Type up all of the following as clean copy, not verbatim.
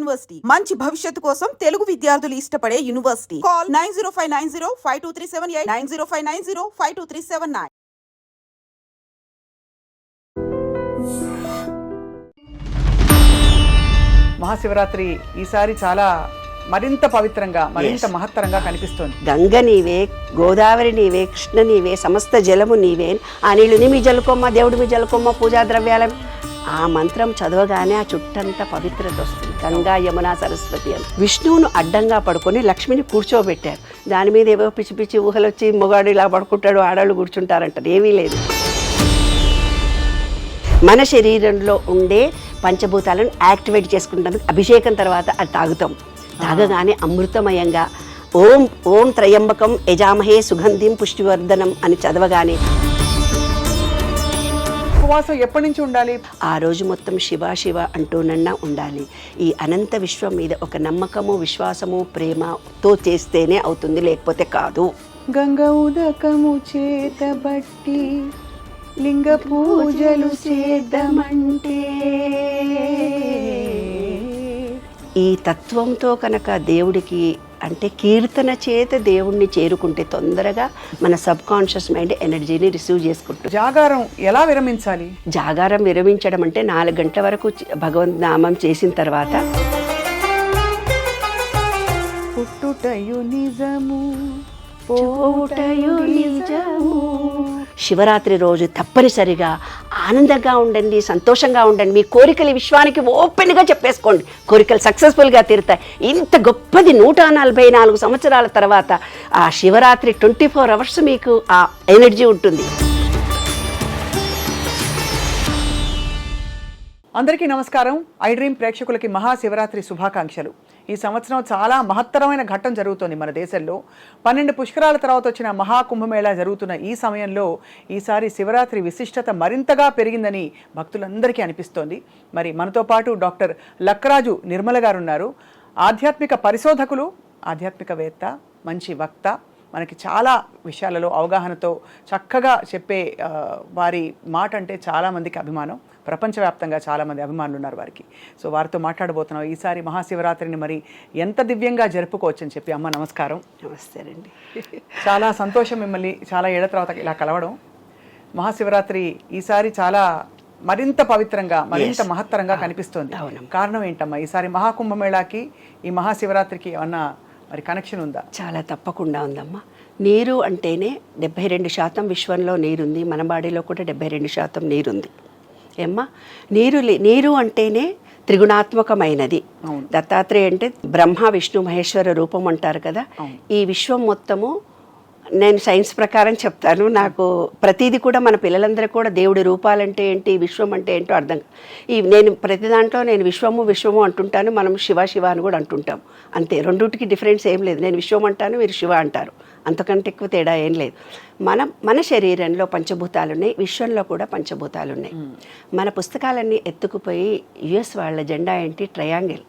University మంచి భవిష్యత్తు కోసం తెలుగు విద్యార్థులు ఇష్టపడే యూనివర్సిటీ. కాల్ 9059052378 9059052379. మహాశివరాత్రి ఈసారి చాలా మరింత పవిత్రంగా మరింత మహత్తరంగా కనిపిస్తోంది. గంగ నీవే, గోదావరి నీవే, కృష్ణ నీవే, సమస్త జలము నీవే, ఆ నీళ్ళుని మీ జలుకొమ్మ, దేవుడి మీ జలుకొమ్మ, పూజా ద్రవ్యాల ఆ మంత్రం చదవగానే ఆ చుట్టంతా పవిత్రత వస్తుంది. గంగా యమున సరస్వతి అని. విష్ణువును అడ్డంగా పడుకొని లక్ష్మిని కూర్చోబెట్టారు. దాని మీద ఏవో పిచ్చి పిచ్చి ఊహలు వచ్చి మొగాడు ఇలా పడుకుంటాడు, ఆడవాళ్ళు కూర్చుంటారంటారు. ఏమీ లేదు. మన శరీరంలో ఉండే పంచభూతాలను యాక్టివేట్ చేసుకుంటానికి అభిషేకం తర్వాత అది తాగుతాం. తాగగానే అమృతమయంగా ఓం ఓం త్రయంబకం యజామహే సుగంధిం పుష్టివర్ధనం అని చదవగానే ఉపవాసం ఎప్పటి నుంచి ఉండాలి? ఆ రోజు మొత్తం శివ శివ అంటూనన్నా ఉండాలి. ఈ అనంత విశ్వం మీద ఒక నమ్మకము, విశ్వాసము, ప్రేమతో చేస్తేనే అవుతుంది, లేకపోతే కాదు. గంగ ఉదకము చేతబట్టి లింగ పూజలు చేద్దామంటే ఈ తత్వంతో కనుక దేవుడికి అంటే కీర్తన చేత దేవుణ్ణి చేరుకుంటే తొందరగా మన సబ్ కాన్షియస్ మైండ్ ఎనర్జీని రిసీవ్ చేసుకుంటుంది. జాగారం ఎలా విరమించాలి? జాగారం విరమించడం అంటే 4 గంటల వరకు భగవంత్ నామం చేసిన తర్వాత పుట్టుటయు నిజము పోవుటయు నిజము. శివరాత్రి రోజు తప్పనిసరిగా ఆనందంగా ఉండండి, సంతోషంగా ఉండండి. మీ కోరికలు విశ్వానికి ఓపెన్గా చెప్పేసుకోండి. కోరికలు సక్సెస్ఫుల్గా తీరుతాయి. ఇంత గొప్పది 144 సంవత్సరాల తర్వాత ఆ శివరాత్రి 24 అవర్స్ మీకు ఆ ఎనర్జీ ఉంటుంది. అందరికీ నమస్కారం. ఐ డ్రీమ్ ప్రేక్షకులకి మహాశివరాత్రి శుభాకాంక్షలు. ఈ సంవత్సరం చాలా మహత్తరమైన ఘట్టం జరుగుతోంది మన దేశంలో. 12 పుష్కరాల తర్వాత వచ్చిన మహాకుంభమేళా జరుగుతున్న ఈ సమయంలో ఈసారి శివరాత్రి విశిష్టత మరింతగా పెరిగిందని భక్తులందరికీ అనిపిస్తోంది. మరి మనతో పాటు డాక్టర్ లక్కరాజు నిర్మల గారు ఉన్నారు. ఆధ్యాత్మిక పరిశోధకులు, ఆధ్యాత్మికవేత్త, మంచి వక్త. మనకి చాలా విషయాలలో అవగాహనతో చక్కగా చెప్పే వారి మాట అంటే చాలామందికి అభిమానం. ప్రపంచవ్యాప్తంగా చాలామంది అభిమానులు ఉన్నారు వారికి. సో వారితో మాట్లాడబోతున్నాం. ఈసారి మహాశివరాత్రిని మరి ఎంత దివ్యంగా జరుపుకోవచ్చు అని చెప్పి. అమ్మ నమస్కారం. నమస్తే అండి. చాలా సంతోషం మిమ్మల్ని చాలా ఏళ్ల తర్వాత ఇలా కలవడం. మహాశివరాత్రి ఈసారి చాలా మరింత పవిత్రంగా మరింత మహత్తరంగా కనిపిస్తోంది. కారణం ఏంటమ్మా? ఈసారి మహాకుంభమేళాకి ఈ మహాశివరాత్రికి ఏమన్నా మరి కనెక్షన్ ఉందా? చాలా తప్పకుండా ఉందమ్మా. నీరు అంటేనే 72% విశ్వంలో నీరుంది. మన బాడీలో కూడా 72% నీరుంది. ఏమ్మా, నీరు అంటేనే త్రిగుణాత్మకమైనది. దత్తాత్రేయ అంటే బ్రహ్మ విష్ణు మహేశ్వర రూపం అంటారు కదా. ఈ విశ్వం మొత్తము నేను సైన్స్ ప్రకారం చెప్తాను. నాకు ప్రతిదీ కూడా మన పిల్లలందరూ కూడా దేవుడి రూపాలంటే ఏంటి, విశ్వం అంటే ఏంటో అర్థం. నేను ప్రతి దాంట్లో నేను విశ్వము అంటుంటాను. మనం శివ శివ అని కూడా అంటుంటాం. అంతే, రెండుటికి డిఫరెన్స్ ఏం లేదు. నేను విశ్వం అంటాను, మీరు శివ అంటారు. అంతకంటే ఎక్కువ తేడా ఏం లేదు. మన శరీరంలో పంచభూతాలు ఉన్నాయి, విశ్వంలో కూడా పంచభూతాలు ఉన్నాయి. మన పుస్తకాలన్నీ ఎత్తుకుపోయి యుఎస్ వాళ్ళ జెండా ఏంటి? ట్రయాంగిల్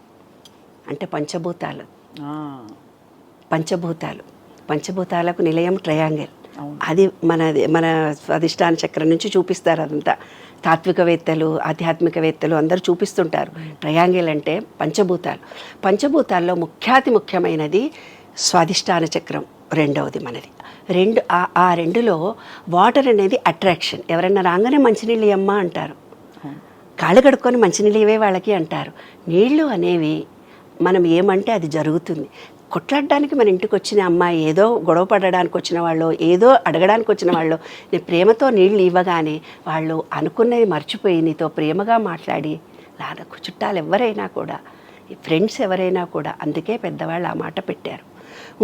అంటే పంచభూతాలు. పంచభూతాలకు నిలయం ట్రయాంగిల్. అది మన అధిష్టాన చక్రం నుంచి చూపిస్తారు. అదంతా తాత్వికవేత్తలు, ఆధ్యాత్మికవేత్తలు అందరూ చూపిస్తుంటారు. ట్రయాంగిల్ అంటే పంచభూతాల్లో ముఖ్యమైనది స్వాధిష్టాన చక్రం, రెండవది మనది. ఆ రెండులో వాటర్ అనేది అట్రాక్షన్. ఎవరైనా రాగానే మంచినీళ్ళు ఇవ్వమ్మా అంటారు, కాళ్ళు కడుక్కొని మంచినీళ్ళు ఇవే వాళ్ళకి అంటారు. నీళ్లు అనేవి మనం ఏమంటే అది జరుగుతుంది. కొట్లాడడానికి మన ఇంటికి వచ్చిన అమ్మాయి, ఏదో గొడవ పడడానికి వచ్చిన వాళ్ళు, ఏదో అడగడానికి వచ్చిన వాళ్ళు, నీ ప్రేమతో నీళ్ళు ఇవ్వగానే వాళ్ళు అనుకున్నది మర్చిపోయి నీతో ప్రేమగా మాట్లాడి లాదకు. చుట్టాలు ఎవరైనా కూడా, ఫ్రెండ్స్ ఎవరైనా కూడా, అందుకే పెద్దవాళ్ళు ఆ మాట పెట్టారు.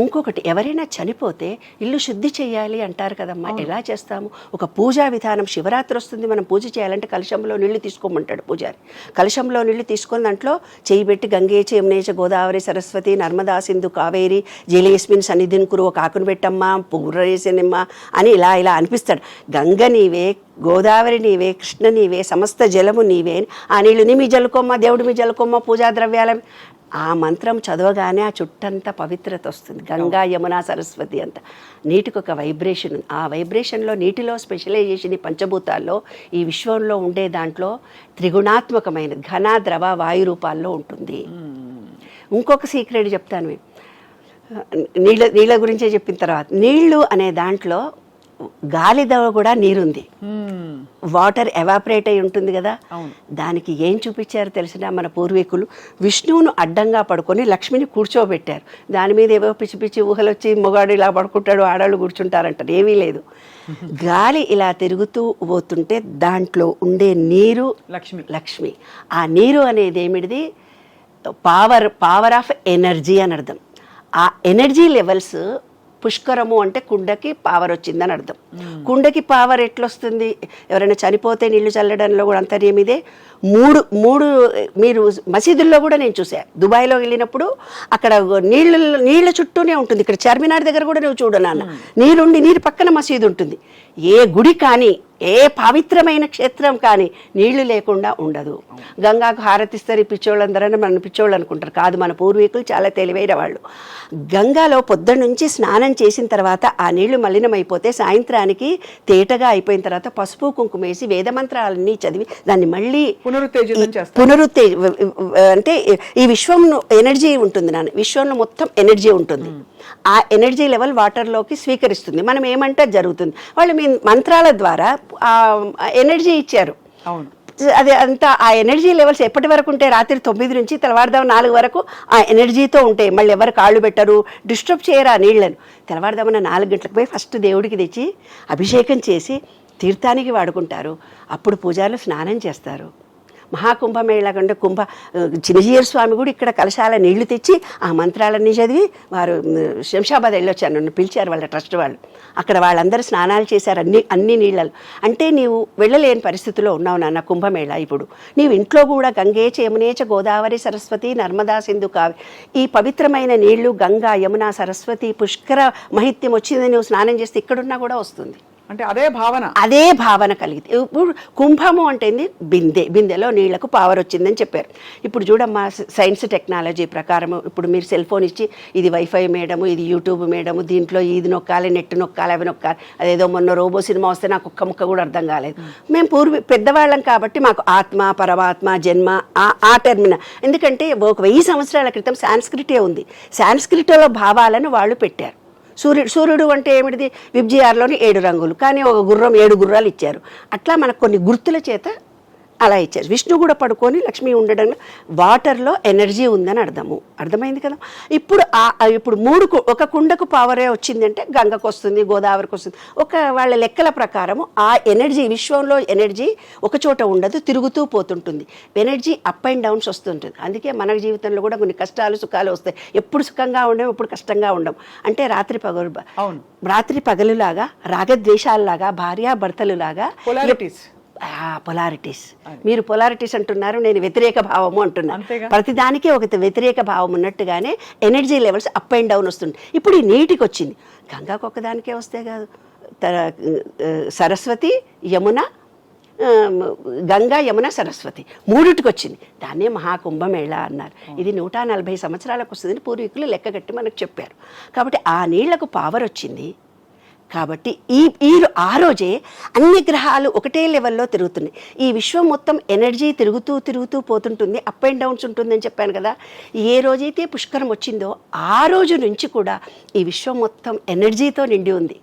ఇంకొకటి, ఎవరైనా చనిపోతే ఇల్లు శుద్ధి చేయాలి అంటారు కదమ్మా. ఎలా చేస్తాము? ఒక పూజా విధానం. శివరాత్రి వస్తుంది, మనం పూజ చేయాలంటే కలశంలో నీళ్లు తీసుకోమంటాడు పూజారి. కలశంలో నీళ్లు తీసుకొని దాంట్లో చేయి పెట్టి గంగేచ యమునేచ గోదావరి సరస్వతి నర్మదా సింధు కావేరి జలేస్మిన్ సన్నిధిని కురు, ఒక ఆకును పెట్టమ్మా, పువ్వురేసనిమ్మ అని ఇలా అనిపిస్తాడు. గంగ నీవే, గోదావరి నీవే, కృష్ణ నీవే, సమస్త జలము నీవే, ఆ నీళ్ళుని మీ జలుకొమ్మ, దేవుడి మీ జలుకొమ్మ, పూజా ద్రవ్యాల ఆ మంత్రం చదవగానే ఆ చుట్టంతా పవిత్రత వస్తుంది. గంగా యమున సరస్వతి అంతా. నీటికి ఒక వైబ్రేషన్ ఉంది. ఆ వైబ్రేషన్లో నీటిలో స్పెషలైజేషన్ ఈ పంచభూతాల్లో, ఈ విశ్వంలో ఉండే దాంట్లో త్రిగుణాత్మకమైన ఘన ద్రవ వాయు రూపాల్లో ఉంటుంది. ఇంకొక సీక్రెట్ చెప్తాను మీకు. నీళ్ళ గురించే చెప్పిన తర్వాత, నీళ్లు అనే దాంట్లో గాలిలో కూడా నీరుంది. వాటర్ ఎవాపరేట్ అయి ఉంటుంది కదా, దానికి ఏం చూపించారు తెలిసిన మన పూర్వీకులు, విష్ణువును అడ్డంగా పడుకొని లక్ష్మిని కూర్చోబెట్టారు. దాని మీద ఏవో పిచ్చి పిచ్చి ఊహలు వచ్చి మొగాడు ఇలా పడుకుంటాడు, ఆడవాళ్ళు కూర్చుంటారంటారు. ఏమీ లేదు, గాలి ఇలా తిరుగుతూ పోతుంటే దాంట్లో ఉండే నీరు లక్ష్మి. ఆ నీరు అనేది ఏమిటిది, పవర్ ఆఫ్ ఎనర్జీ అని అర్థం. ఆ ఎనర్జీ లెవెల్స్ పుష్కరము అంటే కుండకి పవర్ వచ్చిందని అర్థం. కుండకి పవర్ ఎట్లొస్తుంది, ఎవరైనా చనిపోతే నీళ్లు చల్లడంలో కూడా అంతర్యం ఇదే. మూడు మీరు మసీదుల్లో కూడా నేను చూసాను. దుబాయ్లో వెళ్ళినప్పుడు అక్కడ నీళ్ళ చుట్టూనే ఉంటుంది. ఇక్కడ చార్మినార్ దగ్గర కూడా నువ్వు చూడు నాన్న, నీరు పక్కన మసీదు ఉంటుంది. ఏ గుడి కానీ ఏ పవిత్రమైన క్షేత్రం కానీ నీళ్లు లేకుండా ఉండదు. గంగాకు హారతిస్తారు పిచ్చోళ్ళందరూ మన పిచ్చోళ్ళు అనుకుంటారు. కాదు, మన పూర్వీకులు చాలా తెలివైన వాళ్ళు. గంగాలో పొద్దున్న నుంచి స్నానం చేసిన తర్వాత ఆ నీళ్లు మలినమైపోతే సాయంత్రానికి తేటగా అయిపోయిన తర్వాత పసుపు కుంకుమ వేసి వేదమంత్రాలన్నీ చదివి దాన్ని మళ్ళీ అంటే ఈ విశ్వంలో ఎనర్జీ ఉంటుంది నాన్న, విశ్వంలో మొత్తం ఎనర్జీ ఉంటుంది. ఆ ఎనర్జీ లెవెల్ వాటర్లోకి స్వీకరిస్తుంది. మనం ఏమంటే జరుగుతుంది, వాళ్ళు మీ మంత్రాల ద్వారా ఆ ఎనర్జీ ఇచ్చారు. అది అంతా ఆ ఎనర్జీ లెవెల్స్ ఎప్పటి వరకు ఉంటాయి, రాత్రి 9 నుంచి తెల్లవారుదాం 4 వరకు ఆ ఎనర్జీతో ఉంటాయి. మళ్ళీ ఎవరు కాళ్ళు పెట్టరు, డిస్టర్బ్ చేయరు ఆ నీళ్లను. తెల్లవారుదామన్న 4 గంటలకు పోయి ఫస్ట్ దేవుడికి తెచ్చి అభిషేకం చేసి తీర్థానికి వాడుకుంటారు. అప్పుడు పూజారులు స్నానం చేస్తారు. మహాకుంభమేళ కంటే చిన్నజీయర్ స్వామి కూడా ఇక్కడ కలశాల నీళ్లు తెచ్చి ఆ మంత్రాలన్నీ చదివి వారు శంషాబాద్ వెళ్ళొచ్చారు, నన్ను పిలిచారు వాళ్ళ ట్రస్ట్ వాళ్ళు. అక్కడ వాళ్ళందరూ స్నానాలు చేశారు అన్ని నీళ్ళలు. అంటే నీవు వెళ్ళలేని పరిస్థితిలో ఉన్నావు నాన్న కుంభమేళ. ఇప్పుడు నీవు ఇంట్లో కూడా గంగేచ యమునేచ గోదావరి సరస్వతి నర్మదా సింధు కావి, ఈ పవిత్రమైన నీళ్లు గంగా యమున సరస్వతి పుష్కర మహిత్యం వచ్చింది, నువ్వు స్నానం చేస్తే ఇక్కడున్నా కూడా వస్తుంది. అంటే అదే భావన కలిగితే. ఇప్పుడు కుంభము అంటే బిందెలో నీళ్లకు పవర్ వచ్చిందని చెప్పారు. ఇప్పుడు చూడమ్మా, సైన్స్ టెక్నాలజీ ప్రకారం ఇప్పుడు మీరు సెల్ ఫోన్ ఇచ్చి ఇది వైఫై మేడము, ఇది యూట్యూబ్ మేడము, దీంట్లో ఇది నొక్కాలి, నెట్ నొక్కాలి, అవి నొక్కాలి. అదేదో మొన్న రోబో సినిమా వస్తే నాకు ఒక్క ముక్క కూడా అర్థం కాలేదు. మేము పెద్దవాళ్ళం కాబట్టి మాకు ఆత్మ పరమాత్మ జన్మ ఆ టెర్మిన. ఎందుకంటే 1000 సంవత్సరాల క్రితం సాంస్క్రిటే ఉంది. సాంస్క్రిట్లో భావాలను వాళ్ళు పెట్టారు. సూర్యుడు అంటే ఏమిటిది, విబ్జిఆర్లోని 7 రంగులు, కానీ ఒక గుర్రం 7 గుర్రాలు ఇచ్చారు. అట్లా మనకు కొన్ని గుర్తుల చేత అలా ఇచ్చారు. విష్ణు కూడా పడుకొని లక్ష్మి ఉండడం వాటర్లో ఎనర్జీ ఉందని అర్థమైంది కదా. ఇప్పుడు ఒక కుండకు పవరే వచ్చిందంటే గంగకు వస్తుంది, గోదావరికి వస్తుంది. వాళ్ళ లెక్కల ప్రకారము ఆ ఎనర్జీ, విశ్వంలో ఎనర్జీ ఒక చోట ఉండదు, తిరుగుతూ పోతుంటుంది. ఎనర్జీ అప్ అండ్ డౌన్స్ వస్తుంటుంది. అందుకే మన జీవితంలో కూడా కొన్ని కష్టాలు సుఖాలు వస్తాయి. ఎప్పుడు సుఖంగా ఉండం, ఎప్పుడు కష్టంగా ఉండం. అంటే రాత్రి పగలులాగా, రాగద్వేషాలలాగా, భార్యాభర్తలులాగా పొలారిటీస్. మీరు పొలారిటీస్ అంటున్నారు, నేను వ్యతిరేక భావము అంటున్నాను. ప్రతిదానికి ఒక వ్యతిరేక భావం ఉన్నట్టుగానే energy levels up and down వస్తుంది. ఇప్పుడు ఈ నీటికి వచ్చింది, గంగాకు ఒక్కదానికే వస్తే కాదు, సరస్వతి యమున, గంగా యమున సరస్వతి మూడిటికి వచ్చింది. దాన్నే మహాకుంభమేళ అన్నారు. ఇది 140 సంవత్సరాలకు వస్తుందని పూర్వీకులు లెక్కగట్టి మనకు చెప్పారు. కాబట్టి ఆ నీళ్లకు పవర్ వచ్చింది. కాబట్టి ఆ రోజే అన్ని గ్రహాలు ఒకటే లెవెల్లో తిరుగుతున్నాయి. ఈ విశ్వం మొత్తం ఎనర్జీ తిరుగుతూ పోతుంటుంది, అప్ అండ్ డౌన్స్ ఉంటుందని చెప్పాను కదా. ఏ రోజైతే పుష్కరం వచ్చిందో ఆ రోజు నుంచి కూడా ఈ విశ్వం మొత్తం ఎనర్జీతో నిండి ఉంది.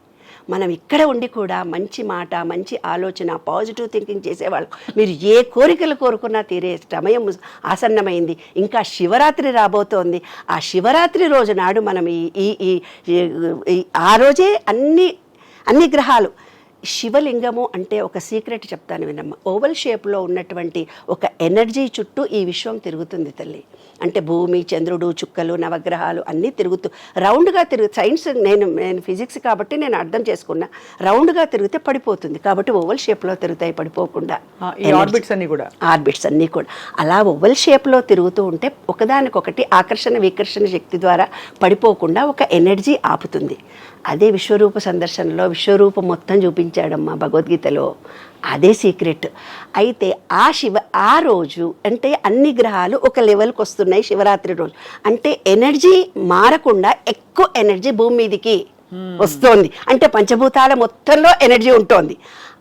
మనం ఇక్కడ ఉండి కూడా మంచి మాట, మంచి ఆలోచన, పాజిటివ్ థింకింగ్ చేసేవాళ్ళు. మీరు ఏ కోరికలు కోరుకున్నా తీరే సమయం ఆసన్నమైంది. ఇంకా శివరాత్రి రాబోతోంది. ఆ శివరాత్రి రోజు నాడు మనం ఆ రోజే అన్ని గ్రహాలు, శివలింగము అంటే ఒక సీక్రెట్ చెప్తాను వినమ్మ. ఓవల్ షేప్లో ఉన్నటువంటి ఒక ఎనర్జీ చుట్టూ ఈ విశ్వం తిరుగుతుంది తల్లి. అంటే భూమి, చంద్రుడు, చుక్కలు, నవగ్రహాలు అన్నీ రౌండ్గా సైన్స్ నేను ఫిజిక్స్ కాబట్టి నేను అర్థం చేసుకున్నా. రౌండ్గా తిరిగితే పడిపోతుంది, కాబట్టి ఓవల్ షేప్లో తిరుగుతాయి పడిపోకుండా. ఆర్బిట్స్ అన్నీ కూడా అలా ఓవల్ షేప్లో తిరుగుతూ ఉంటే ఒకదానికొకటి ఆకర్షణ వికర్షణ శక్తి ద్వారా పడిపోకుండా ఒక ఎనర్జీ ఆపుతుంది. అదే విశ్వరూప సందర్శనలో విశ్వరూపం మొత్తం చూపించాడమ్మా భగవద్గీతలో. అదే సీక్రెట్. అయితే ఆ రోజు అంటే అన్ని గ్రహాలు ఒక లెవెల్కి వస్తున్నాయి శివరాత్రి రోజు. అంటే ఎనర్జీ మారకుండా ఎక్కువ ఎనర్జీ భూమి మీదికి వస్తోంది. అంటే పంచభూతాల మొత్తంలో ఎనర్జీ ఉంటుంది.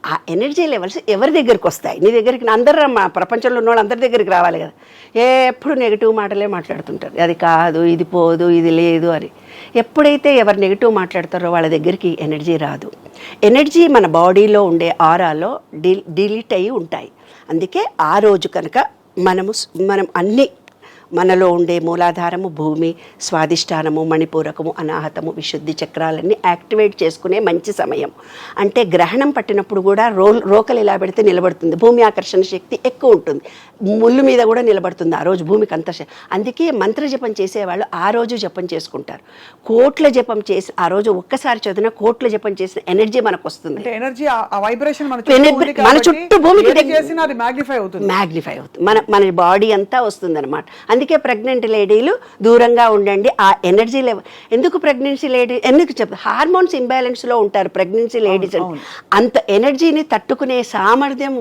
ఆ ఎనర్జీ లెవెల్స్ ఎవరి దగ్గరికి వస్తాయి? నీ దగ్గరికి అందరూ మా ప్రపంచంలో ఉన్న వాళ్ళు అందరి దగ్గరికి రావాలి కదా. ఎప్పుడు నెగిటివ్ మాటలే మాట్లాడుతుంటారు, అది కాదు, ఇది పోదు, ఇది లేదు అని. ఎప్పుడైతే ఎవరు నెగిటివ్ మాట్లాడతారో వాళ్ళ దగ్గరికి ఎనర్జీ రాదు. ఎనర్జీ మన బాడీలో ఉండే ఆరాలో డిలీట్ అయ్యి ఉంటాయి. అందుకే ఆ రోజు కనుక మనం అన్ని మనలో ఉండే మూలాధారము, భూమి, స్వాధిష్టానము, మణిపూరకము, అనాహతము, విశుద్ధి చక్రాలన్నీ యాక్టివేట్ చేసుకునే మంచి సమయం. అంటే గ్రహణం పట్టినప్పుడు కూడా రోకలు ఇలా పెడితే నిలబడుతుంది, భూమి ఆకర్షణ శక్తి ఎక్కువ ఉంటుంది, ముళ్ళు మీద కూడా నిలబడుతుంది ఆ రోజు భూమికి అంత. అందుకే మంత్ర జపం చేసేవాళ్ళు ఆ రోజు జపం చేసుకుంటారు. కోట్ల జపం చేసి ఆ రోజు ఒక్కసారి చదివిన కోట్ల జపం చేసిన ఎనర్జీ మనకు వస్తుంది. ఎనర్జీ ఆ వైబ్రేషన్ మన చుట్టూ భూమికి మ్యాగ్నిఫై అవుతుంది, మన బాడీ అంతా వస్తుంది అనమాట. అందుకే ప్రెగ్నెంట్ లేడీలు దూరంగా ఉండండి. ఆ ఎనర్జీ లెవెల్ ఎందుకు ప్రెగ్నెన్సీ లేడీ ఎందుకు చెప్తారు, హార్మోన్స్ ఇంబ్యాలెన్స్లో ఉంటారు ప్రెగ్నెన్సీ లేడీస్. అంత ఎనర్జీని తట్టుకునే సామర్థ్యం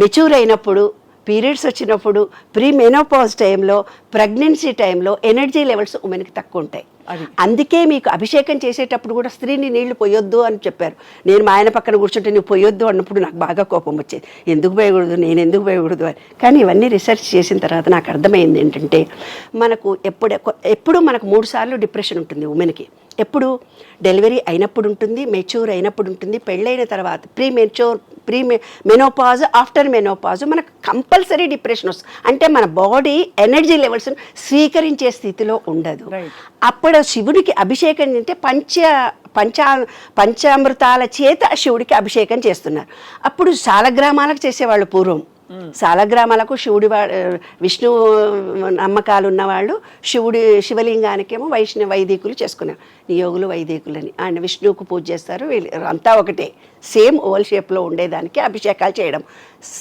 మెచ్యూర్ అయినప్పుడు, పీరియడ్స్ వచ్చినప్పుడు, ప్రీ మెనోపాజ్ టైంలో, ప్రెగ్నెన్సీ టైంలో ఎనర్జీ లెవెల్స్ ఉమెన్కి తక్కువ ఉంటాయి. అందుకే మీకు అభిషేకం చేసేటప్పుడు కూడా స్త్రీని నీళ్లు పోయొద్దు అని చెప్పారు. నేను మా ఆయన పక్కన కూర్చుంటే నువ్వు పోయొద్దు అన్నప్పుడు నాకు బాగా కోపం వచ్చేది, ఎందుకు పోయకూడదు, నేను ఎందుకు పోయకూడదు అని. కానీ ఇవన్నీ రీసెర్చ్ చేసిన తర్వాత నాకు అర్థమైంది ఏంటంటే, మనకు ఎప్పుడు మనకు 3 సార్లు డిప్రెషన్ ఉంటుంది ఉమెన్కి. ఎప్పుడు డెలివరీ అయినప్పుడు ఉంటుంది, మెచ్యూర్ అయినప్పుడు ఉంటుంది, పెళ్ళైన తర్వాత ప్రీ మెనోపాజ్, ఆఫ్టర్ మెనోపాజ్ మనకు కంపల్సరీ డిప్రెషన్ వస్తుంది. అంటే మన బాడీ ఎనర్జీ లెవెల్స్ స్వీకరించే స్థితిలో ఉండదు. అప్పుడు శివుడికి అభిషేకం అంటే పంచామృతాల చేత శివుడికి అభిషేకం చేస్తున్నారు. అప్పుడు సాలగ్రామాలకు చేసేవాళ్ళు పూర్వం. సాలగ్రామాలకు విష్ణు నమ్మకాలు ఉన్నవాళ్ళు శివలింగానికేమో వైదికులు చేసుకున్నారు, నియోగులు వైదికులని. ఆయన విష్ణువుకు పూజ చేస్తారు, అంతా ఒకటే, సేమ్ ఓవల్ షేప్లో ఉండేదానికి అభిషేకాలు చేయడం.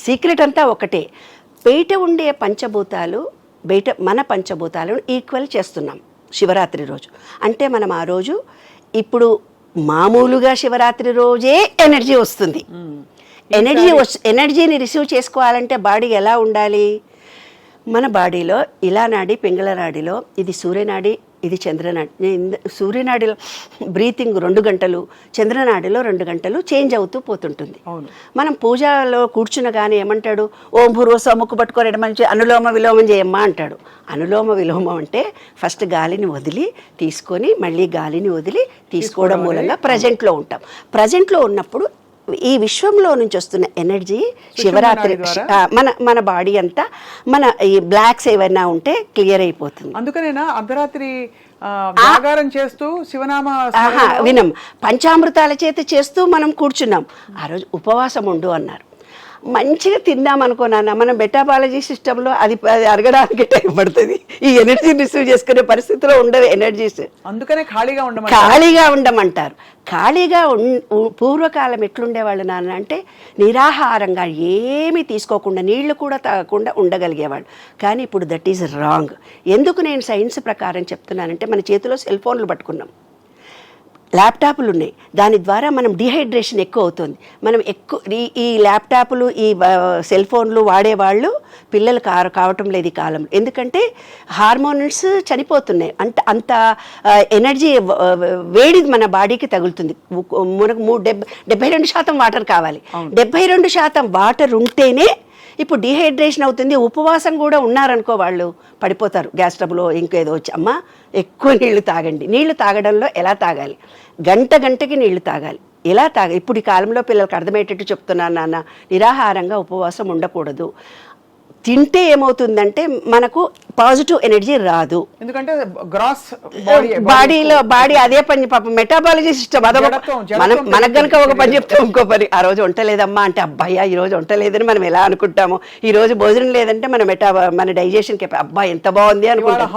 సీక్రెట్ అంతా ఒకటే. బయట ఉండే పంచభూతాలు మన పంచభూతాలను ఈక్వల్ చేస్తున్నాం శివరాత్రి రోజు. అంటే మనం ఆ రోజు ఇప్పుడు మామూలుగా శివరాత్రి రోజే ఎనర్జీ వస్తుంది. ఎనర్జీని రిసీవ్ చేసుకోవాలంటే బాడీ ఎలా ఉండాలి? మన బాడీలో ఇలా నాడి, పింగళ నాడిలో ఇది సూర్యనాడి, ఇది చంద్రనాడి. సూర్యనాడిలో బ్రీతింగ్ 2 గంటలు, చంద్రనాడిలో 2 గంటలు చేంజ్ అవుతూ పోతుంటుంది. మనం పూజలో కూర్చునగానే ఏమంటాడు, ఓం భూర్వస్వ ముక్కు పట్టుకోవడం మంచి అనులోమ విలోమం చేయమ్మా అంటాడు. అనులోమ విలోమం అంటే ఫస్ట్ గాలిని వదిలి తీసుకొని మళ్ళీ గాలిని వదిలి తీసుకోవడం మూలంగా ప్రజెంట్లో ఉంటాం. ప్రజెంట్లో ఉన్నప్పుడు ఈ విశ్వంలో నుంచి వస్తున్న ఎనర్జీ శివరాత్రి మన బాడీ అంతా మన ఈ బ్లాక్స్ ఏవైనా ఉంటే క్లియర్ అయిపోతుంది. అందుకనేనా అర్ధరాత్రి జాగారం చేస్తూ శివనామ వినం పంచామృతాల చేత చేస్తూ మనం కూర్చున్నాం. ఆ రోజు ఉపవాసం ఉండు అన్నారు. మంచిగా తిందాం అనుకున్నాను. మనం మెటాబాలజీ సిస్టంలో అది అరగడానికి టైం పడుతుంది. ఈ ఎనర్జీ రిసీవ్ చేసుకునే పరిస్థితిలో ఉండదు ఎనర్జీస్. అందుకనే ఖాళీగా ఉండమంటారు. ఖాళీగా పూర్వకాలం ఎట్లుండేవాళ్ళు నాన్న అంటే నిరాహారంగా ఏమీ తీసుకోకుండా నీళ్లు కూడా తాగకుండా ఉండగలిగేవాళ్ళు. కానీ ఇప్పుడు దట్ ఈజ్ రాంగ్. ఎందుకు నేను సైన్స్ ప్రకారం చెప్తున్నానంటే, మన చేతిలో సెల్ ఫోన్లు పట్టుకున్నాం, ల్యాప్టాప్లు ఉన్నాయి, దాని ద్వారా మనం డిహైడ్రేషన్ ఎక్కువ అవుతుంది. మనం ఎక్కువ ఈ ల్యాప్టాప్లు, ఈ సెల్ ఫోన్లు వాడేవాళ్ళు పిల్లలు కావటం లేదు ఈ కాలంలో. ఎందుకంటే హార్మోన్స్ చనిపోతున్నాయి. అంటే అంత ఎనర్జీ వేడి మన బాడీకి తగులుతుంది. మనకు 72% వాటర్ కావాలి. 72% వాటర్ ఉంటేనే ఇప్పుడు డిహైడ్రేషన్ అవుతుంది. ఉపవాసం కూడా ఉన్నారనుకో వాళ్ళు పడిపోతారు, గ్యాస్ ట్రబుల్ ఇంకేదో వచ్చి. అమ్మ ఎక్కువ నీళ్లు తాగండి. నీళ్లు తాగడంలో ఎలా తాగాలి? గంటకి నీళ్లు తాగాలి. ఎలా ఇప్పుడు ఈ కాలంలో పిల్లలకు అర్థమయ్యేటట్టు చెప్తున్నాను నాన్న, నిరాహారంగా ఉపవాసం ఉండకూడదు. తింటే ఏమవుతుందంటే మనకు పాజిటివ్ ఎనర్జీ రాదు. ఎందుకంటే గ్రాస్ బాడీ అదే పని, పాపం మెటాబాలజీ సిస్టమ్ మనకు కనుక ఒక పని చెప్తే ఇంకో పని. ఆ రోజు వంట లేదమ్మా అంటే అబ్బాయ్యా ఈ రోజు వంట లేదని మనం ఎలా అనుకుంటాము. ఈ రోజు భోజనం లేదంటే మన డైజెషన్ అబ్బాయి ఎంత బాగుంది అనుకుంటాం.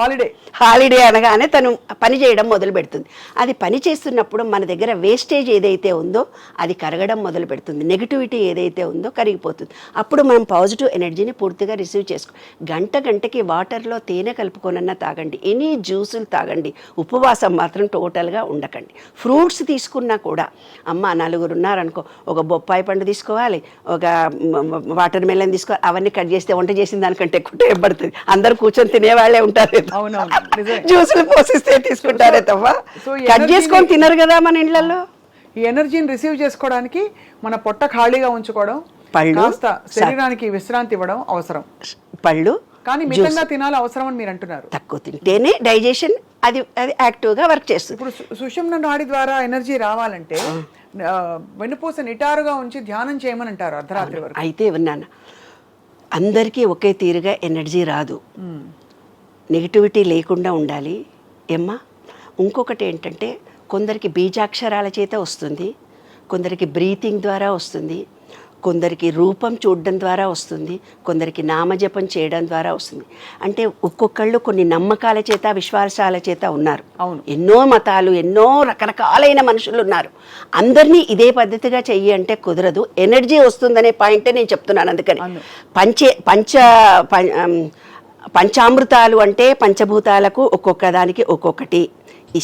హాలిడే అనగానే తను పని చేయడం మొదలు పెడుతుంది. అది పని చేస్తున్నప్పుడు మన దగ్గర వేస్టేజ్ ఏదైతే ఉందో అది కరగడం మొదలు పెడుతుంది. నెగిటివిటీ ఏదైతే ఉందో కరిగిపోతుంది. అప్పుడు మనం పాజిటివ్ ఎనర్జీని పూర్తిగా రిసీవ్ చేసుకో. గంటకి వాటర్లో తేనె కలుపుకొనన్నా తాగండి, ఎనీ జ్యూసులు తాగండి. ఉపవాసం మాత్రం టోటల్గా ఉండకండి. ఫ్రూట్స్ తీసుకున్నా కూడా, అమ్మ 4 ఉన్నారనుకో, ఒక బొప్పాయి పండు తీసుకోవాలి, ఒక వాటర్ మెలన్ తీసుకోవాలి. అవన్నీ కట్ చేస్తే వంట చేసిన దానికంటే ఎక్కువ టైం పడుతుంది. అందరు కూర్చొని తినేవాళ్లే ఉంటారు, జ్యూసులు పోసిస్తే తీసుకుంటారే తప్ప కట్ చేసుకొని తినరు కదా మన ఇళ్లలో. ఈ ఎనర్జీని రిసీవ్ చేసుకోవడానికి మన పొట్ట ఖాళీగా ఉంచుకోవడం, పళ్ళు, కాస్త శరీరానికి విశ్రాంతి ఇవ్వడం అవసరం. పళ్ళు కానీ మితంగా తినాలి అవసరం అని మీరు అంటున్నారు. తక్కువ తింటేనే డైజెషన్ అది యాక్టివ్గా వర్క్ చేస్తుంది. ఇప్పుడు సుషుమ్న నాడి ద్వారా ఎనర్జీ రావాలంటే వెన్నుపూస నిటారుగా ఉంచి ధ్యానం చేయమని అంటారు అర్ధరాత్రి వరకు. అయితే విన్నాను, అందరికీ ఒకే తీరుగా ఎనర్జీ రాదు. నెగిటివిటీ లేకుండా ఉండాలి ఏమ్మా. ఇంకొకటి ఏంటంటే కొందరికి బీజాక్షరాల చేత వస్తుంది, కొందరికి బ్రీతింగ్ ద్వారా వస్తుంది, కొందరికి రూపం చూడడం ద్వారా వస్తుంది, కొందరికి నామజపం చేయడం ద్వారా వస్తుంది. అంటే ఒక్కొక్కళ్ళు కొన్ని నమ్మకాల చేత విశ్వాసాల చేత ఉన్నారు. అవును, ఎన్నో మతాలు, ఎన్నో రకరకాలైన మనుషులు ఉన్నారు. అందరినీ ఇదే పద్ధతిగా చెయ్యి అంటే కుదరదు. ఎనర్జీ వస్తుందనే పాయింటే నేను చెప్తున్నాను. అందుకని పంచామృతాలు అంటే పంచభూతాలకు ఒక్కొక్క దానికి ఒక్కొక్కటి. ఈ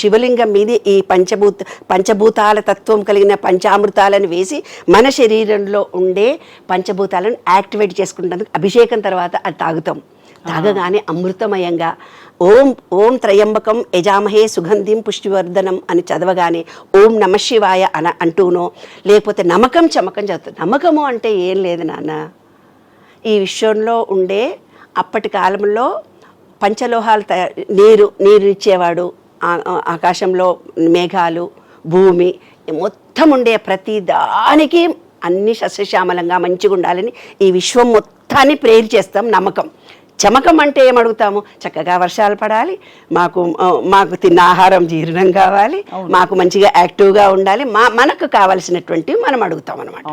శివలింగం మీద ఈ పంచభూతాల తత్వం కలిగిన పంచామృతాలను వేసి మన శరీరంలో ఉండే పంచభూతాలను యాక్టివేట్ చేసుకుంటానికి అభిషేకం తర్వాత అది తాగుతాం. తాగగానే అమృతమయంగా ఓం ఓం త్రయంబకం యజామహే సుగంధిం పుష్టివర్ధనం అని చదవగానే ఓం నమశివాయ అంటూనో, లేకపోతే నమ్మకం చమకం చదువుతాం. నమ్మకము అంటే ఏం లేదు నాన్న, ఈ విశ్వంలో ఉండే అప్పటి కాలంలో పంచలోహాలు నీరు ఇచ్చేవాడు, ఆకాశంలో మేఘాలు, భూమి మొత్తం ఉండే ప్రతి దానికి అన్ని సస్యశ్యామలంగా మంచిగా ఉండాలని ఈ విశ్వం మొత్తాన్ని ప్రేర్ చేస్తాం. నమ్మకం చమకం అంటే ఏమడుగుతాము, చక్కగా వర్షాలు పడాలి, మాకు తిన్న ఆహారం జీర్ణం కావాలి, మాకు మంచిగా యాక్టివ్గా ఉండాలి, మనకు కావలసినటువంటివి మనం అడుగుతాం అనమాట.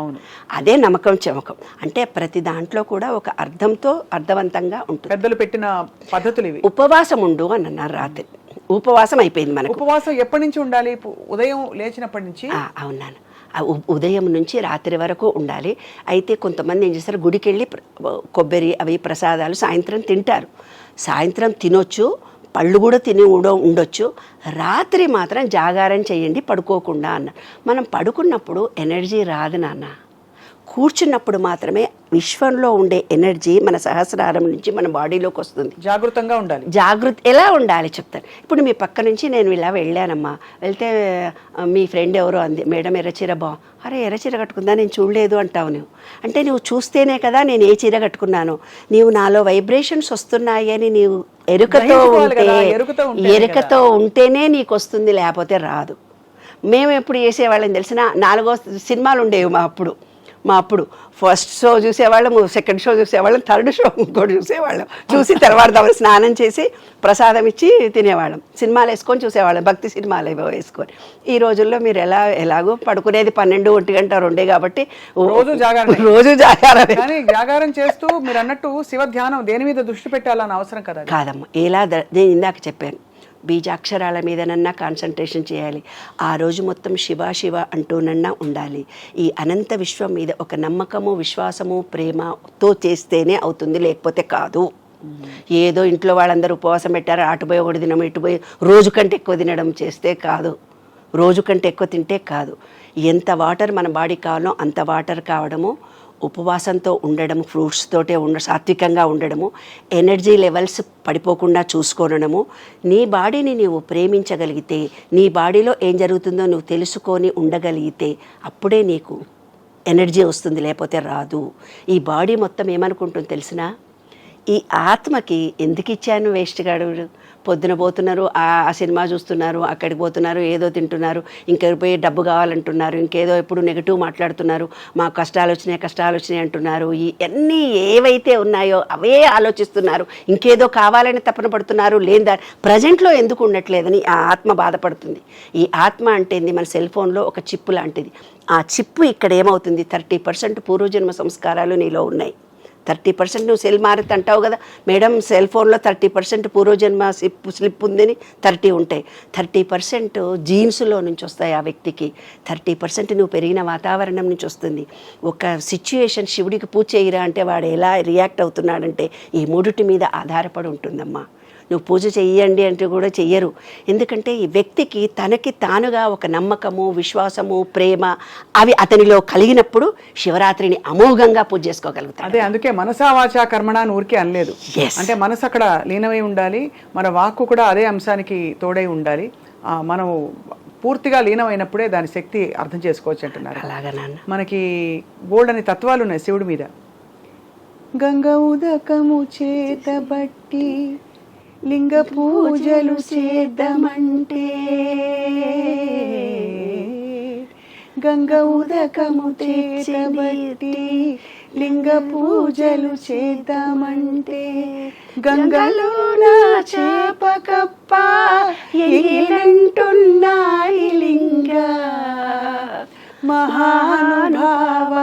అదే నమ్మకం చమకం అంటే. ప్రతి దాంట్లో కూడా ఒక అర్థవంతంగా ఉంటుంది. పెద్దలు పెట్టిన పద్ధతులు ఇవి. ఉపవాసం ఉండు అని అన్నారు. రాత్రి ఉపవాసం అయిపోయింది మనకు. ఉపవాసం ఎప్పటి నుంచి ఉండాలి? ఉదయం లేచినప్పటి నుంచి. అవునాను, ఉదయం నుంచి రాత్రి వరకు ఉండాలి. అయితే కొంతమంది ఏం చేస్తారు, గుడికి వెళ్ళి కొబ్బరి అవి ప్రసాదాలు సాయంత్రం తింటారు. సాయంత్రం తినొచ్చు, పళ్ళు కూడా తిని ఉండొచ్చు. రాత్రి మాత్రం జాగారం చేయండి పడుకోకుండా అన్న. మనం పడుకున్నప్పుడు ఎనర్జీ రాదు నాన్న. కూర్చున్నప్పుడు మాత్రమే విశ్వంలో ఉండే ఎనర్జీ మన సహస్రారం నుంచి మన బాడీలోకి వస్తుంది. జాగృతంగా ఉండాలి. ఎలా ఉండాలి చెప్తాను. ఇప్పుడు మీ పక్క నుంచి నేను ఇలా వెళ్ళానమ్మా, వెళ్తే మీ ఫ్రెండ్ ఎవరో అంది, మేడం ఎర్రచీర అరే ఎర్రచీర కట్టుకుందా, నేను చూడలేదు అంటావు. నువ్వు నువ్వు చూస్తేనే కదా నేను ఏ చీర కట్టుకున్నాను. నీవు నాలో వైబ్రేషన్స్ వస్తున్నాయి అని నీవు ఎరుకతో ఉంటేనే నీకు వస్తుంది, లేకపోతే రాదు. మేము ఎప్పుడు చేసేవాళ్ళని తెలిసిన 4వ సినిమాలు ఉండేవి మా అప్పుడు ఫస్ట్ షో చూసేవాళ్ళం, సెకండ్ షో చూసేవాళ్ళం, థర్డ్ షో ఇంకోటి చూసేవాళ్ళం. చూసి తర్వాత స్నానం చేసి ప్రసాదం ఇచ్చి తినేవాళ్ళం. సినిమాలు వేసుకొని చూసేవాళ్ళం, భక్తి సినిమాలు ఏవో వేసుకొని. ఈ రోజుల్లో మీరు ఎలాగో పడుకునేది 12, 1 గంట 2 కాబట్టి రోజు జాగారం. కానీ జాగారం చేస్తూ మీరు అన్నట్టు శివ ధ్యానం దేని మీద దృష్టి పెట్టాలని అవసరం కదా. కాదమ్మా, నేను ఇందాక చెప్పాను, బీజాక్షరాల మీదనన్నా కాన్సన్ట్రేషన్ చేయాలి. ఆ రోజు మొత్తం శివ శివ అంటూనన్నా ఉండాలి. ఈ అనంత విశ్వం మీద ఒక నమ్మకము, విశ్వాసము, ప్రేమతో చేస్తేనే అవుతుంది, లేకపోతే కాదు. ఏదో ఇంట్లో వాళ్ళందరూ ఉపవాసం పెట్టారు, అటుపోయి ఒకటి తినడం, ఇటుపోయి రోజు కంటే ఎక్కువ తినడం చేస్తే కాదు. రోజు కంటే ఎక్కువ తింటే కాదు. ఎంత వాటర్ మన బాడీకి కావాలో అంత వాటర్ కావడము, ఉపవాసంతో ఉండడము, ఫ్రూట్స్ తోటే సాత్వికంగా ఉండడము, ఎనర్జీ లెవెల్స్ పడిపోకుండా చూసుకోవడము. నీ బాడీని నీవు ప్రేమించగలిగితే, నీ బాడీలో ఏం జరుగుతుందో నువ్వు తెలుసుకొని ఉండగలిగితే అప్పుడే నీకు ఎనర్జీ వస్తుంది, లేకపోతే రాదు. ఈ బాడీ మొత్తం ఏమనుకుంటుంది తెలిసినా, ఈ ఆత్మకి ఎందుకు ఇచ్చాను వేస్ట్ గాడు, పొద్దున పోతున్నారు, ఆ సినిమా చూస్తున్నారు, అక్కడికి పోతున్నారు, ఏదో తింటున్నారు, ఇంకెక్కడ పోయి డబ్బు కావాలంటున్నారు, ఇంకేదో ఎప్పుడు నెగిటివ్ మాట్లాడుతున్నారు, మా కష్టాలు వచ్చినాయి అంటున్నారు. ఇవన్నీ ఏవైతే ఉన్నాయో అవే ఆలోచిస్తున్నారు, ఇంకేదో కావాలని తపన పడుతున్నారు. లేదా ప్రజెంట్లో ఎందుకు ఉండట్లేదని ఆ ఆత్మ బాధపడుతుంది. ఈ ఆత్మ అంటే మన సెల్ ఫోన్లో ఒక చిప్పు లాంటిది. ఆ చిప్పు ఇక్కడ ఏమవుతుంది, 30% పూర్వజన్మ సంస్కారాలు నీలో ఉన్నాయి. 30% నువ్వు సెల్ మారుతి అంటావు కదా మేడం, సెల్ ఫోన్లో 30% పూర్వజన్మ స్లిప్ ఉందని 30 ఉంటాయి. 30% జీన్స్లో నుంచి వస్తాయి ఆ వ్యక్తికి. 30% నువ్వు పెరిగిన వాతావరణం నుంచి వస్తుంది. ఒక సిచ్యుయేషన్, శివుడికి పూజ చేయరా అంటే వాడు ఎలా రియాక్ట్ అవుతున్నాడంటే ఈ మూడిటి మీద ఆధారపడి ఉంటుందమ్మా. నువ్వు పూజ చెయ్యండి అంటే కూడా చెయ్యరు. ఎందుకంటే ఈ వ్యక్తికి తనకి తానుగా ఒక నమ్మకము, విశ్వాసము, ప్రేమ అవి అతనిలో కలిగినప్పుడు శివరాత్రిని అమోఘంగా పూజ చేసుకోగలుగుతాడు. అదే అందుకే మనసా వాచా కర్మణ అని ఊరికే అనలేదు. అంటే మనసు అక్కడ లీనమై ఉండాలి, మన వాక్కు కూడా అదే అంశానికి తోడై ఉండాలి. మనం పూర్తిగా లీనమైనప్పుడే దాని శక్తి అర్థం చేసుకోవచ్చు అంటున్నారు. అలాగా నాన్న. మనకి బోల్డ్ అని తత్వాలు ఉన్నాయి శివుడి మీద. గంగ ఉదకము చేతబట్టి లింగ పూజలు చేద్దామంటే, గంగ ఉదకము చేతబట్టి లింగ పూజలు చేద్దామంటే, గంగలో నా చేపకప్ప ఎగిలంటున్నాయి లింగ మహానుభావ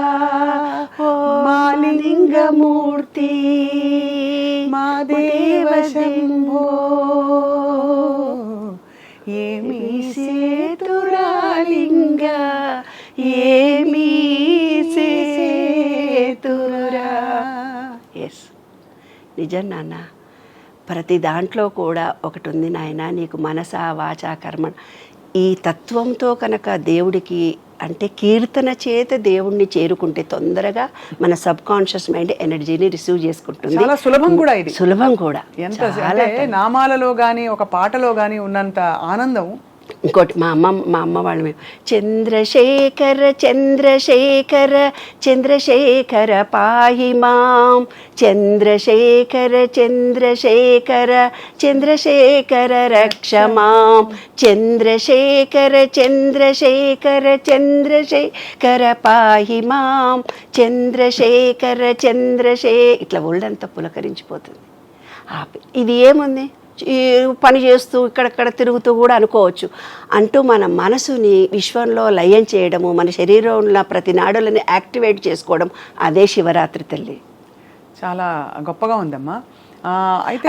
మా లింగమూర్తి మా దేవ శంభో ఏమీ సేతురా లింగ ఏమీ సేతురా. ఎస్, నిజం నాన్న. ప్రతి దాంట్లో కూడా ఒకటి ఉంది నాయన, నీకు మనస వాచ కర్మ ఈ తత్వంతో కనుక దేవుడికి అంటే కీర్తన చేత దేవుణ్ణి చేరుకుంటే తొందరగా మన సబ్ కాన్షియస్ మైండ్ ఎనర్జీని రిసీవ్ చేసుకుంటుంది. చాలా సులభం కూడా ఇది. సులభం కూడా. ఎంత అంటే నామాలలో గాని ఒక పాటలో గాని ఉన్నంత ఆనందం ఇంకోటి మా అమ్మ వాళ్ళు మేము చంద్రశేఖర చంద్రశేఖర చంద్రశేఖర పాహి మాం చంద్రశేఖర చంద్రశేఖర చంద్రశేఖర రక్ష మాం చంద్రశేఖర చంద్రశేఖర చంద్రశేఖర పాహి మాం చంద్రశేఖర ఇట్లా ఒళ్ళంతా పులకరించిపోతుంది. ఇది ఏముంది, పని చేస్తూ ఇక్కడక్కడ తిరుగుతూ కూడా అనుకోవచ్చు. అంటూ మన మనసుని విశ్వంలో లయం చేయడము, మన శరీరంలో ప్రతి నాడులని యాక్టివేట్ చేసుకోవడం, అదే శివరాత్రి తల్లి. చాలా గొప్పగా ఉందమ్మా.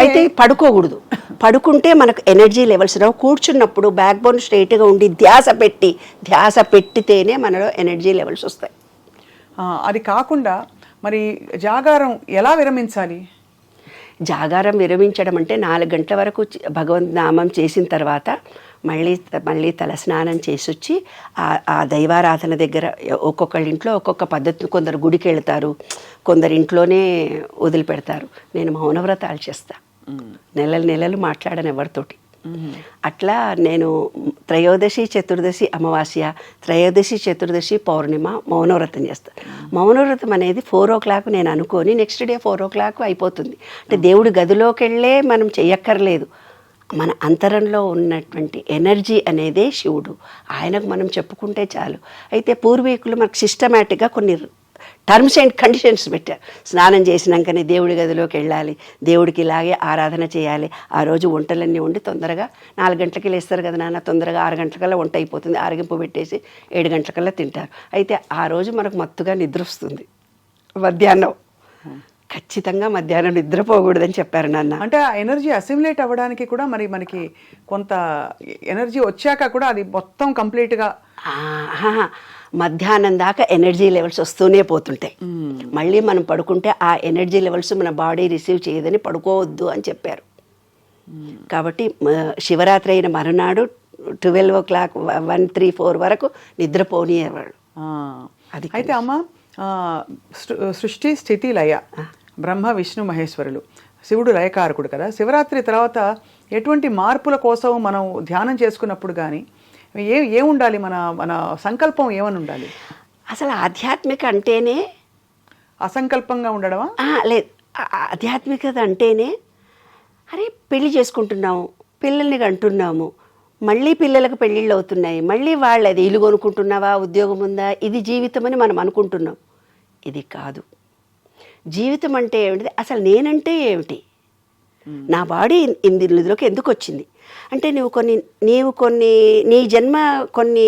అయితే పడుకోకూడదు. పడుకుంటే మనకు ఎనర్జీ లెవెల్స్ రావు. కూర్చున్నప్పుడు బ్యాక్ బోన్ స్ట్రైట్గా ఉండి ధ్యాస పెట్టితేనే మనలో ఎనర్జీ లెవెల్స్ వస్తాయి. అది కాకుండా మరి జాగారం ఎలా విరమించాలి? జాగారం విరమించడం అంటే 4 గంటల వరకు భగవంత్ నామం చేసిన తర్వాత మళ్ళీ తల స్నానం చేసి వచ్చి ఆ దైవారాధన దగ్గర ఒక్కొక్కళ్ళ ఇంట్లో ఒక్కొక్క పద్ధతి. కొందరు గుడికి వెళ్తారు, కొందరు ఇంట్లోనే వదిలిపెడతారు. నేను మౌనవ్రతాలు చేస్తా, నెలలు మాట్లాడను ఎవరితోటి. అట్లా నేను త్రయోదశి చతుర్దశి అమావాస్య, త్రయోదశి చతుర్దశి పౌర్ణిమ మౌనవ్రతం చేస్తాను. మౌనవ్రతం అనేది 4 o'clock నేను అనుకొని నెక్స్ట్ డే 4 o'clock అయిపోతుంది. అంటే దేవుడి గదిలోకి వెళ్ళే మనం చెయ్యక్కర్లేదు. మన అంతరంలో ఉన్నటువంటి ఎనర్జీ అనేదే శివుడు. ఆయనకు మనం చెప్పుకుంటే చాలు. అయితే పూర్వీకులు మనకు సిస్టమేటిక్గా కొన్ని టర్మ్స్ అండ్ కండిషన్స్ పెట్టారు. స్నానం చేసినాకనే దేవుడి గదిలోకి వెళ్ళాలి, దేవుడికి ఇలాగే ఆరాధన చేయాలి, ఆ రోజు వంటలన్నీ వండి తొందరగా 4 గంటలకి లేస్తారు కదా నాన్న, తొందరగా 6 గంటలకల్లా వంట అయిపోతుంది, ఆరగింపు పెట్టేసి 7 గంటలకల్లా తింటారు. అయితే ఆ రోజు మనకు మత్తుగా నిద్ర వస్తుంది. మధ్యాహ్నం ఖచ్చితంగా మధ్యాహ్నం నిద్రపోకూడదని చెప్పారు నాన్న. అంటే ఆ ఎనర్జీ అసిమిలేట్ అవ్వడానికి కూడా మనకి కొంత ఎనర్జీ వచ్చాక కూడా అది మొత్తం కంప్లీట్గా మధ్యాహ్నం దాకా ఎనర్జీ లెవెల్స్ వస్తూనే పోతుంటాయి. మళ్ళీ మనం పడుకుంటే ఆ ఎనర్జీ లెవెల్స్ మన బాడీ రిసీవ్ చేయదని పడుకోవద్దు అని చెప్పారు. కాబట్టి శివరాత్రి అయిన మరునాడు 12 o'clock 1, 3, 4 వరకు నిద్రపోనివాళ్ళు. అది అయితే అమ్మ, సృష్టి స్థితి లయ, బ్రహ్మ విష్ణు మహేశ్వరులు, శివుడు లయకారకుడు కదా. శివరాత్రి తర్వాత ఎటువంటి మార్పుల కోసం మనం ధ్యానం చేసుకున్నప్పుడు కానీ ఏముండాలి, మన సంకల్పం ఏమని ఉండాలి? అసలు ఆధ్యాత్మిక అంటేనే అసంకల్పంగా ఉండడమా? లేదు, ఆధ్యాత్మికత అంటేనే అరే పెళ్లి చేసుకుంటున్నాము, పిల్లల్ని కంటున్నాము, మళ్ళీ పిల్లలకు పెళ్ళిళ్ళు అవుతున్నాయి, మళ్ళీ వాళ్ళది ఇల్లు కొనుక్కుంటున్నావా, ఉద్యోగం ఉందా, ఇది జీవితం అని మనం అనుకుంటున్నాం. ఇది కాదు. జీవితం అంటే ఏమిటి, అసలు నేనంటే ఏమిటి, నా బాడీ ఇందులోకి ఎందుకు వచ్చింది అంటే నీవు కొన్ని నీ జన్మ కొన్ని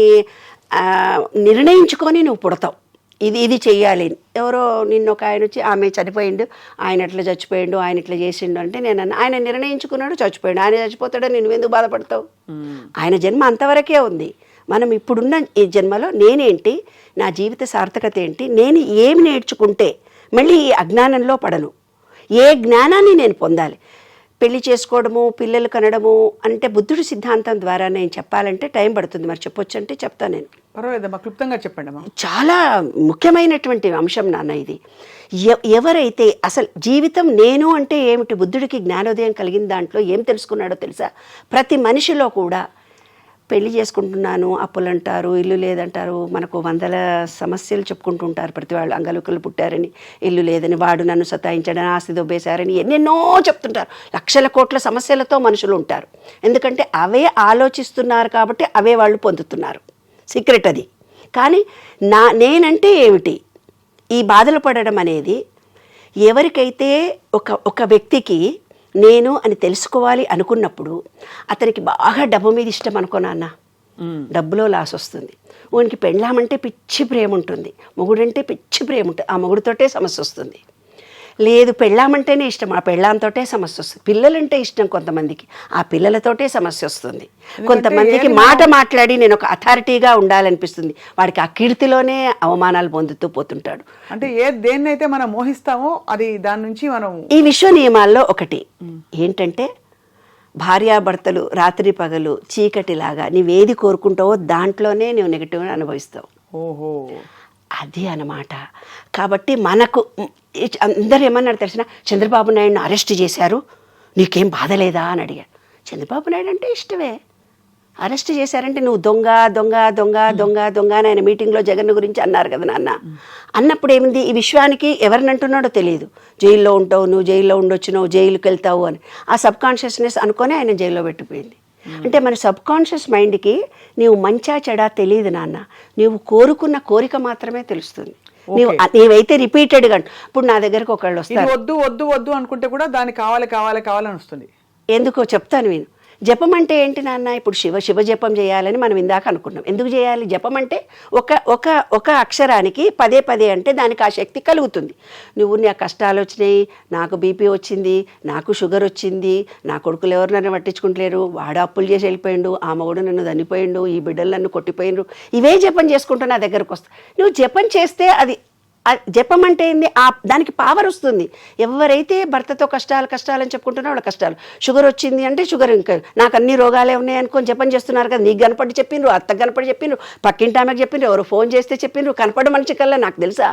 నిర్ణయించుకొని నువ్వు పుడతావు. ఇది చెయ్యాలి. ఎవరో నిన్న ఒక ఆయన వచ్చి ఆమె చనిపోయిండు, ఆయన ఎట్లా చచ్చిపోయిండు, ఆయన ఇట్లా చేసిండు అంటే నేను ఆయన నిర్ణయించుకున్నాడు, చచ్చిపోయాడు. ఆయన చచ్చిపోతాడని నువ్వు ఎందుకు బాధపడతావు? ఆయన జన్మ అంతవరకే ఉంది. మనం ఇప్పుడున్న ఈ జన్మలో నేనేంటి, నా జీవిత సార్థకత ఏంటి, నేను ఏమి నేర్చుకుంటే మళ్ళీ ఈ అజ్ఞానంలో పడను, ఏ జ్ఞానాన్ని నేను పొందాలి. పెళ్లి చేసుకోవడము, పిల్లలు కనడము అంటే బుద్ధుడి సిద్ధాంతం ద్వారా నేను చెప్పాలంటే టైం పడుతుంది. మరి చెప్పొచ్చు అంటే చెప్తాను నేను. పర్వాలేదమ్మా, క్లుప్తంగా చెప్పండి అమ్మా. చాలా ముఖ్యమైనటువంటి అంశం నాన్న ఇది. ఎవరైతే అసలు జీవితం నేను అంటే ఏమిటి, బుద్ధుడికి జ్ఞానోదయం కలిగిన దాంట్లో ఏం తెలుసుకున్నాడో తెలుసా? ప్రతి మనిషిలో కూడా పెళ్లి చేసుకుంటున్నాను, అప్పులు అంటారు, ఇల్లు లేదంటారు, మనకు వందల సమస్యలు చెప్పుకుంటూ ఉంటారు ప్రతి వాళ్ళు. అంగలుకలు పుట్టారని, ఇల్లు లేదని, వాడు నన్ను సతాయించడని, ఆస్తి దొబ్బేశారని ఎన్నెన్నో చెప్తుంటారు. లక్షల కోట్ల సమస్యలతో మనుషులు ఉంటారు. ఎందుకంటే అవే ఆలోచిస్తున్నారు కాబట్టి అవే వాళ్ళు పొందుతున్నారు. సీక్రెట్ అది. కానీ నేనంటే ఏమిటి, ఈ బాధలు పడడం అనేది ఎవరికైతే ఒక వ్యక్తికి నేను అని తెలుసుకోవాలి అనుకున్నప్పుడు అతనికి బాగా డబ్బు మీద ఇష్టం అనుకో నాన్న, డబ్బులో లాస్ వస్తుంది. వానికి పెళ్ళామంటే పిచ్చి ప్రేమ ఉంటుంది, మొగుడంటే పిచ్చి ప్రేమ ఉంటుంది, ఆ మొగుడితోటే సమస్య వస్తుంది. లేదు పెళ్ళామంటేనే ఇష్టం, ఆ పెళ్ళాంతోటే సమస్య వస్తుంది. పిల్లలంటే ఇష్టం కొంతమందికి, ఆ పిల్లలతోటే సమస్య వస్తుంది. కొంతమందికి మాట మాట్లాడి నేను ఒక అథారిటీగా ఉండాలనిపిస్తుంది, వాడికి ఆ కీర్తిలోనే అవమానాలు పొందుతూ పోతుంటాడు. అంటే దేన్నైతే మనం మోహిస్తామో అది దాని నుంచి మనం ఈ విశ్వ నియమాల్లో ఒకటి ఏంటంటే, భార్యాభర్తలు రాత్రి పగలు చీకటిలాగా నీవేది కోరుకుంటావో దాంట్లోనే నువ్వు నెగిటివ్ అనుభవిస్తావు. ఓహో, అది అన్నమాట. కాబట్టి మనకు అందరు ఏమన్నారు తెలిసిన, చంద్రబాబు నాయుడుని అరెస్ట్ చేశారు, నీకేం బాధ లేదా అని అడిగారు. చంద్రబాబు నాయుడు అంటే ఇష్టమే, అరెస్ట్ చేశారంటే నువ్వు దొంగ దొంగ దొంగ దొంగ దొంగ అని ఆయన మీటింగ్లో జగన్ గురించి అన్నారు కదా నాన్న. అన్నప్పుడు ఏమింది, ఈ విశ్వానికి ఎవరిని అంటున్నాడో తెలియదు. జైల్లో ఉంటావు, నువ్వు జైల్లో ఉండొచ్చు, నువ్వు జైలుకి వెళ్తావు అని ఆ సబ్ కాన్షియస్నెస్ అనుకొని ఆయన జైల్లో పెట్టిపోయింది. అంటే మన సబ్ కాన్షియస్ మైండ్కి నీవు మంచా చెడా తెలియదు నాన్న, నీవు కోరుకున్న కోరిక మాత్రమే తెలుస్తుంది. నీవైతే రిపీటెడ్గా, ఇప్పుడు నా దగ్గరకు ఒకళ్ళు వస్తారు, వద్దు వద్దు వద్దు అనుకుంటే కూడా దాన్ని కావాలి కావాలి కావాలని వస్తుంది. ఎందుకో చెప్తాను నేను. జపం అంటే ఏంటి నాన్న, ఇప్పుడు శివ జపం చేయాలని మనం ఇందాక అనుకున్నాం. ఎందుకు చేయాలి జపం అంటే, ఒక అక్షరానికి పదే అంటే దానికి ఆ శక్తి కలుగుతుంది. నువ్వు నా కష్టాలు వచ్చినాయి, నాకు బీపీ వచ్చింది, నాకు షుగర్ వచ్చింది, నా కొడుకులు ఎవరు నన్ను పట్టించుకుంటలేరు, వాడు అప్పులు చేసి వెళ్ళిపోయిండు, ఆ మగుడు నన్ను దన్నిపోయిండు, ఈ బిడ్డలు నన్ను కొట్టిపోయిండ్రు, ఇవే జపం చేసుకుంటూ నా దగ్గరకు వస్తా. నువ్వు జపం చేస్తే అది జపం అంటే ఏంది, దానికి పవర్ వస్తుంది. ఎవరైతే భర్తతో కష్టాలు అని చెప్పుకుంటున్నా వాళ్ళ కష్టాలు, షుగర్ వచ్చింది అంటే షుగర్, ఇంకా నాకు అన్ని రోగాలే ఉన్నాయి అనుకొని జపం చేస్తున్నారు కదా. నీకు కనపడి చెప్పిండ్రు, అత్తకు కనపడి చెప్పిండ్రు, పక్కింటి ఆమెకు చెప్పిండ్రు, ఎవరు ఫోన్ చేస్తే చెప్పిండ్రు, కనపడి మనిషి కల్లా నాకు తెలుసా,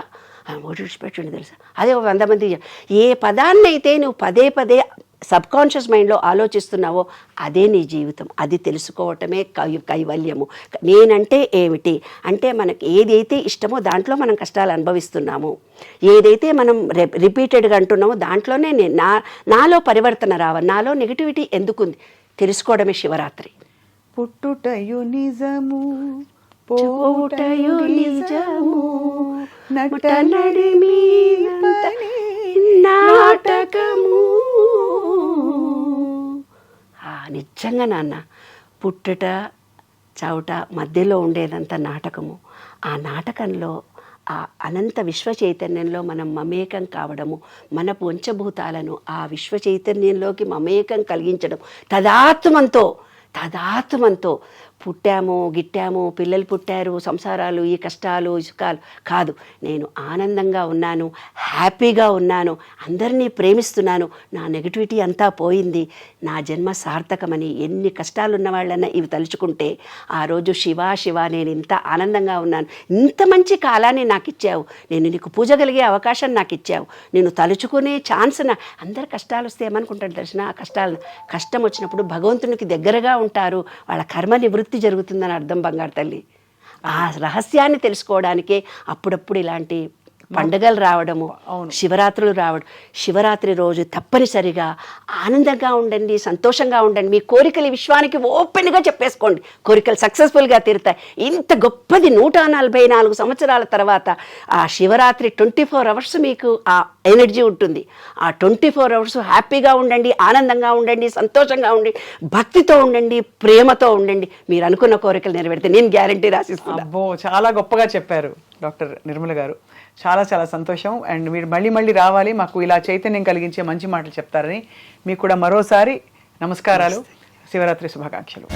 ఓటు విడిచిపెట్టిండు తెలుసా. అదే 100 మంది. ఏ పదాన్నైతే నువ్వు పదే సబ్ కాన్షియస్ మైండ్లో ఆలోచిస్తున్నావో అదే నీ జీవితం. అది తెలుసుకోవటమే కైవల్యము. నేనంటే ఏమిటి అంటే, మనకి ఏదైతే ఇష్టమో దాంట్లో మనం కష్టాలు అనుభవిస్తున్నాము, ఏదైతే మనం రిపీటెడ్గా అంటున్నామో దాంట్లోనే నాలో పరివర్తన రావాలి. నాలో నెగిటివిటీ ఎందుకుంది తెలుసుకోవడమే శివరాత్రి. పుట్టుటయు నిజము పోవుటయు నిజము నటనడిమి నాటకము. నిజంగా నాన్న, పుట్టుట చావుట మధ్యలో ఉండేదంతా నాటకము. ఆ నాటకంలో ఆ అనంత విశ్వ చైతన్యంలో మనం మమేకం కావడము, మన పంచభూతాలను ఆ విశ్వ చైతన్యంలోకి మమేకం కలిగించడం, తదాత్మంతో పుట్టాము గిట్టాము, పిల్లలు పుట్టారు, సంసారాలు, ఈ కష్టాలు సుఖాలు కాదు. నేను ఆనందంగా ఉన్నాను, హ్యాపీగా ఉన్నాను, అందరినీ ప్రేమిస్తున్నాను, నా నెగిటివిటీ అంతా పోయింది, నా జన్మ సార్థకమని ఎన్ని కష్టాలున్న వాళ్ళన్నా ఇవి తలుచుకుంటే ఆ రోజు శివ నేను ఇంత ఆనందంగా ఉన్నాను, ఇంత మంచి కాలాన్ని నాకు ఇచ్చావు, నేను నీకు పూజగలిగే అవకాశం నాకు ఇచ్చావు, నేను తలుచుకునే ఛాన్స్ అందరు కష్టాలు వస్తే ఏమనుకుంటారు తెలిసిన, ఆ కష్టం వచ్చినప్పుడు భగవంతునికి దగ్గరగా ఉంటారు, వాళ్ళ కర్మ నివృత్తి జరుగుతుందని అర్థం బంగారు తల్లి. ఆ రహస్యాన్ని తెలుసుకోవడానికే అప్పుడప్పుడు ఇలాంటి పండుగలు రావడము, శివరాత్రులు రావడం. శివరాత్రి రోజు తప్పనిసరిగా ఆనందంగా ఉండండి, సంతోషంగా ఉండండి, మీ కోరికలు విశ్వానికి ఓపెన్గా చెప్పేసుకోండి, కోరికలు సక్సెస్ఫుల్గా తీరుతాయి. ఇంత గొప్పది 144 సంవత్సరాల తర్వాత ఆ శివరాత్రి 24 అవర్స్ మీకు ఆ ఎనర్జీ ఉంటుంది. ఆ 24 అవర్స్ హ్యాపీగా ఉండండి, ఆనందంగా ఉండండి, సంతోషంగా ఉండండి, భక్తితో ఉండండి, ప్రేమతో ఉండండి, మీరు అనుకున్న కోరికలు నెరవేరితే నేను గ్యారంటీ రాసిస్తున్నాను. అబ్బో, చాలా గొప్పగా చెప్పారు డాక్టర్ నిర్మల గారు. చాలా సంతోషం. అండ్ మీరు మళ్ళీ రావాలి, మాకు ఇలా చైతన్యం కలిగించే మంచి మాటలు చెప్తారని మీకు కూడా మరోసారి నమస్కారాలు, శివరాత్రి శుభాకాంక్షలు.